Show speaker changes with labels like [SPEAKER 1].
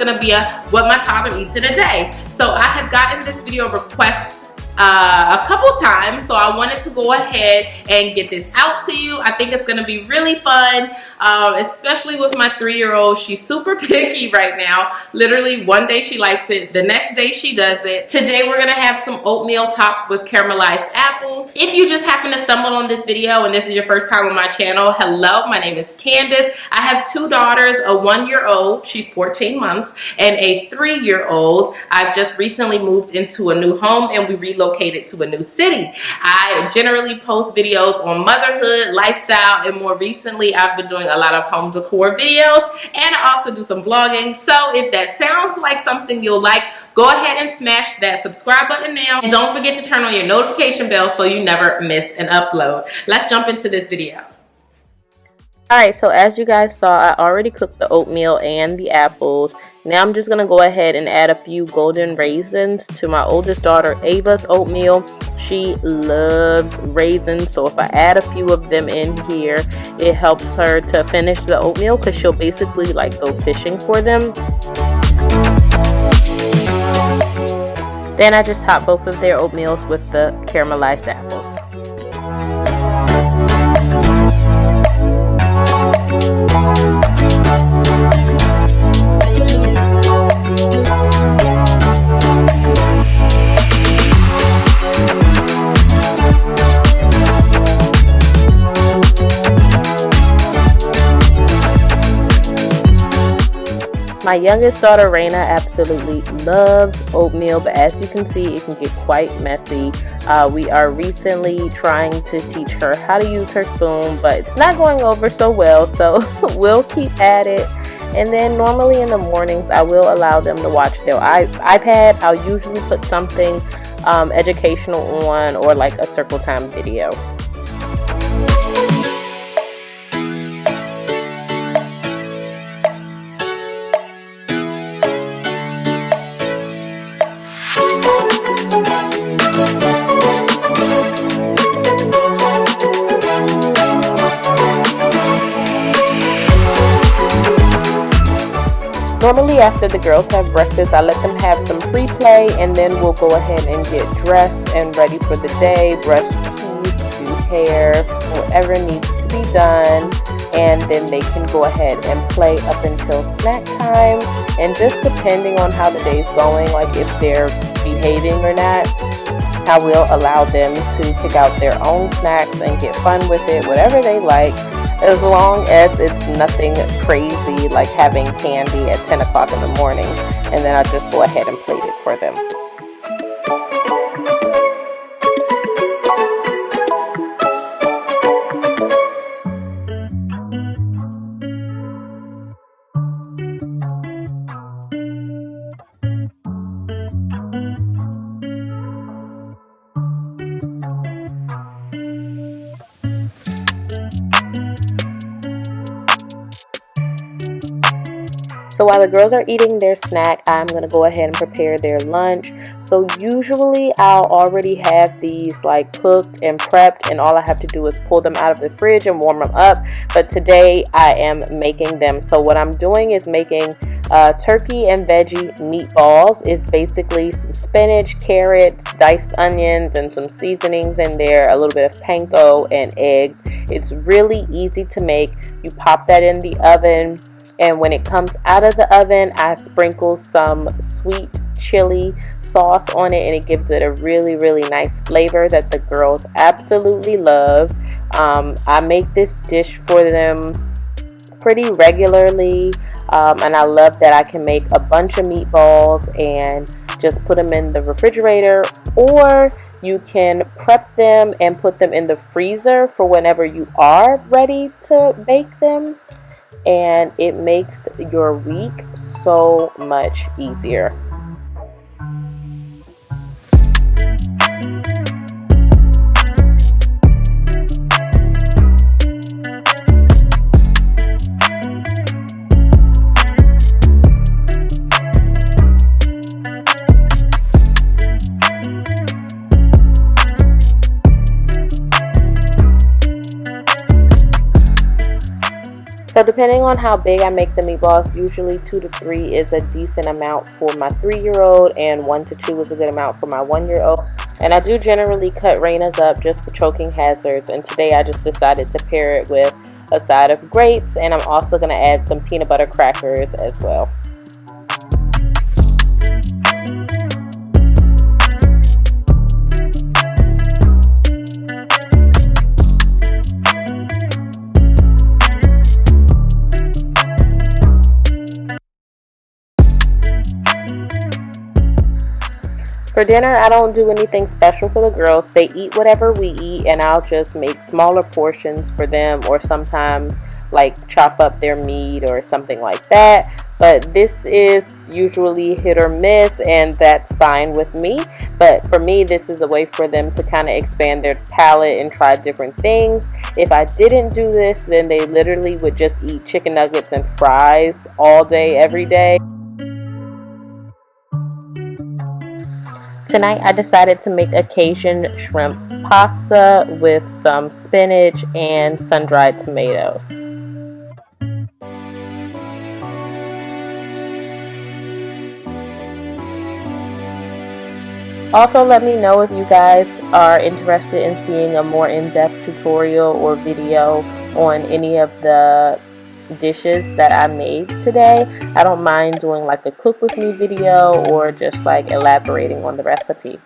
[SPEAKER 1] gonna be a what my toddler eats in a day. So I had gotten this video request a couple times, so I wanted to go ahead and get this out to you. I think it's gonna be really fun, especially with my 3-year-old. She's super picky right now. Literally one day she likes it, the next day she does it. Today we're gonna have some oatmeal topped with caramelized apples. If you just happen to stumble on this video and this is your first time on my channel, hello, my name is Candace. I have 2 daughters, a 1-year-old, she's 14 months, and a 3-year-old. I've just recently moved into a new home and we relocated to a new city. I generally post videos on motherhood, lifestyle, and more recently I've been doing a lot of home decor videos, and I also do some vlogging. So if that sounds like something you'll like, go ahead and smash that subscribe button now, and don't forget to turn on your notification bell so you never miss an upload. Let's jump into this video.
[SPEAKER 2] Alright, so as you guys saw, I already cooked the oatmeal and the apples. Now I'm just going to go ahead and add a few golden raisins to my oldest daughter Ava's oatmeal. She loves raisins, so if I add a few of them in here, it helps her to finish the oatmeal because she'll basically like go fishing for them. Then I just top both of their oatmeals with the caramelized apples. My youngest daughter, Raina, absolutely loves oatmeal, but as you can see, it can get quite messy. We are recently trying to teach her how to use her spoon, but it's not going over so well, so we'll keep at it. And then normally in the mornings, I will allow them to watch their iPad. I'll usually put something educational on, or like a circle time video. Normally after the girls have breakfast, I let them have some free play, and then we'll go ahead and get dressed and ready for the day, brush teeth, do hair, whatever needs to be done, and then they can go ahead and play up until snack time. And just depending on how the day's going, like if they're behaving or not, I will allow them to pick out their own snacks and get fun with it, whatever they like, as long as it's nothing crazy like having candy at 10 o'clock in the morning, and then I'll just go ahead and plate it for them. So while the girls are eating their snack, I'm going to go ahead and prepare their lunch. So usually I'll already have these like cooked and prepped, and all I have to do is pull them out of the fridge and warm them up. But today I am making them. So what I'm doing is making turkey and veggie meatballs. It's basically some spinach, carrots, diced onions, and some seasonings in there, a little bit of panko and eggs. It's really easy to make. You pop that in the oven, and when it comes out of the oven, I sprinkle some sweet chili sauce on it, and it gives it a really, really nice flavor that the girls absolutely love. I make this dish for them pretty regularly, and I love that I can make a bunch of meatballs and just put them in the refrigerator, or you can prep them and put them in the freezer for whenever you are ready to bake them. And it makes your week so much easier. So depending on how big I make the meatballs, usually 2 to 3 is a decent amount for my 3-year-old, and 1 to 2 is a good amount for my 1-year-old. And I do generally cut Raina's up just for choking hazards, and today I just decided to pair it with a side of grapes, and I'm also going to add some peanut butter crackers as well. For dinner, I don't do anything special for the girls. They eat whatever we eat, and I'll just make smaller portions for them, or sometimes like chop up their meat or something like that. But this is usually hit or miss, and that's fine with me. But for me, this is a way for them to kind of expand their palate and try different things. If I didn't do this, then they literally would just eat chicken nuggets and fries all day, every day. Tonight I decided to make a Cajun shrimp pasta with some spinach and sun-dried tomatoes. Also, let me know if you guys are interested in seeing a more in-depth tutorial or video on any of the dishes that I made today. I don't mind doing like a cook with me video or just like elaborating on the recipe.